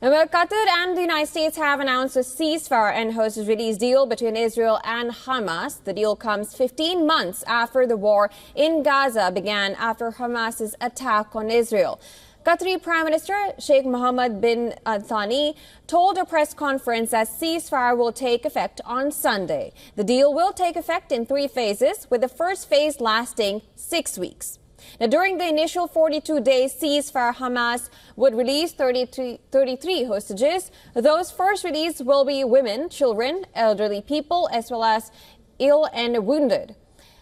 Well, Qatar and the United States have announced a ceasefire and hostage release deal between Israel and Hamas. The deal comes 15 months after the war in Gaza began after Hamas's attack on Israel. Qatari Prime Minister Sheikh Mohammed bin al-Thani told a press conference that ceasefire will take effect on Sunday. The deal will take effect in 3 phases, with the first phase lasting 6 weeks. Now, during the initial 42-day ceasefire, Hamas would release 33 hostages. Those first released will be women, children, elderly people, as well as ill and wounded.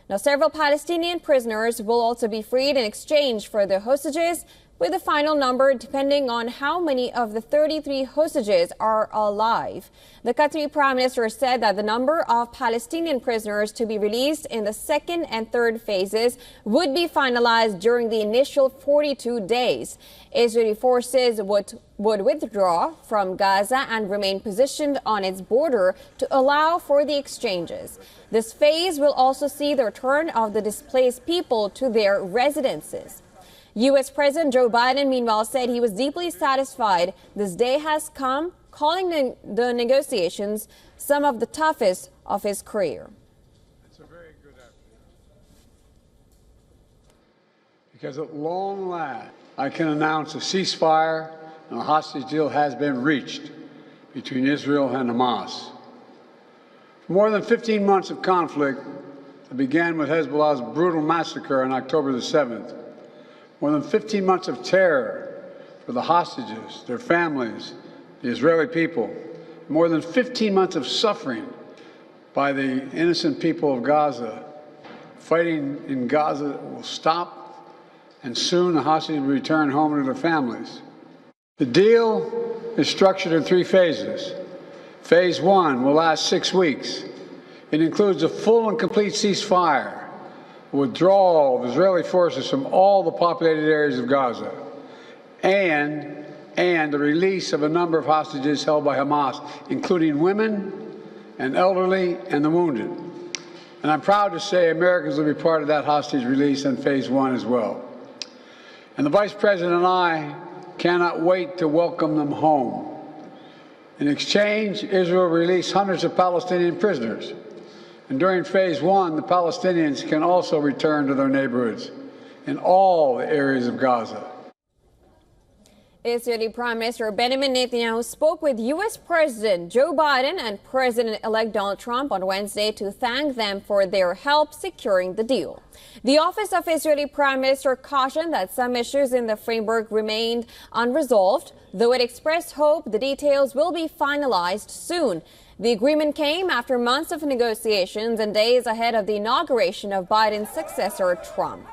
Now, several Palestinian prisoners will also be freed in exchange for their hostages, with the final number depending on how many of the 33 hostages are alive. The Qatari Prime Minister said that the number of Palestinian prisoners to be released in the second and third phases would be finalized during the initial 42 days. Israeli forces would withdraw from Gaza and remain positioned on its border to allow for the exchanges. This phase will also see the return of the displaced people to their residences. U.S. President Joe Biden, meanwhile, said he was deeply satisfied this day has come, calling the negotiations some of the toughest of his career. It's a very good afternoon. Because at long last, I can announce a ceasefire and a hostage deal has been reached between Israel and Hamas. For more than 15 months of conflict that began with Hezbollah's brutal massacre on October the 7th, more than 15 months of terror for the hostages, their families, the Israeli people. More than 15 months of suffering by the innocent people of Gaza. Fighting in Gaza will stop, and soon the hostages will return home to their families. The deal is structured in 3 phases. Phase 1 will last 6 weeks. It includes a full and complete ceasefire, withdrawal of Israeli forces from all the populated areas of Gaza, and the release of a number of hostages held by Hamas, including women and elderly and the wounded. And I'm proud to say Americans will be part of that hostage release in Phase 1 as well. And the Vice President and I cannot wait to welcome them home. In exchange, Israel released hundreds of Palestinian prisoners. And during Phase 1, the Palestinians can also return to their neighborhoods in all the areas of Gaza. Israeli Prime Minister Benjamin Netanyahu spoke with U.S. President Joe Biden and President-elect Donald Trump on Wednesday to thank them for their help securing the deal. The office of Israeli Prime Minister cautioned that some issues in the framework remained unresolved, though it expressed hope the details will be finalized soon. The agreement came after months of negotiations and days ahead of the inauguration of Biden's successor, Trump.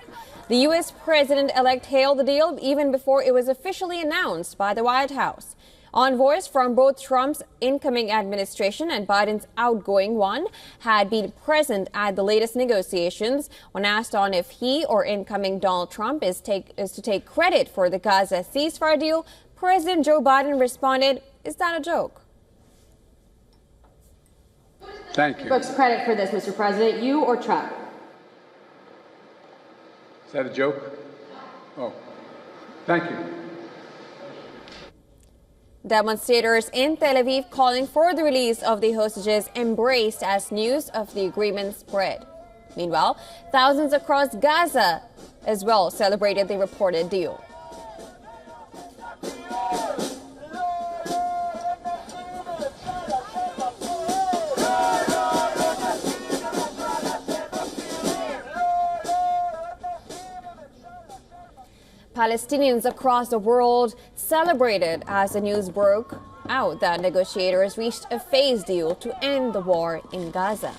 The U.S. president-elect hailed the deal even before it was officially announced by the White House. Envoys from both Trump's incoming administration and Biden's outgoing one had been present at the latest negotiations. When asked on if he or incoming Donald Trump is to take credit for the Gaza ceasefire deal, President Joe Biden responded, "Is that a joke?" Thank you. Who takes credit for this, Mr. President, you or Trump? Is that a joke? Oh, thank you. Demonstrators in Tel Aviv calling for the release of the hostages embraced as news of the agreement spread. Meanwhile, thousands across Gaza as well celebrated the reported deal. Palestinians across the world celebrated as the news broke out that negotiators reached a phase deal to end the war in Gaza.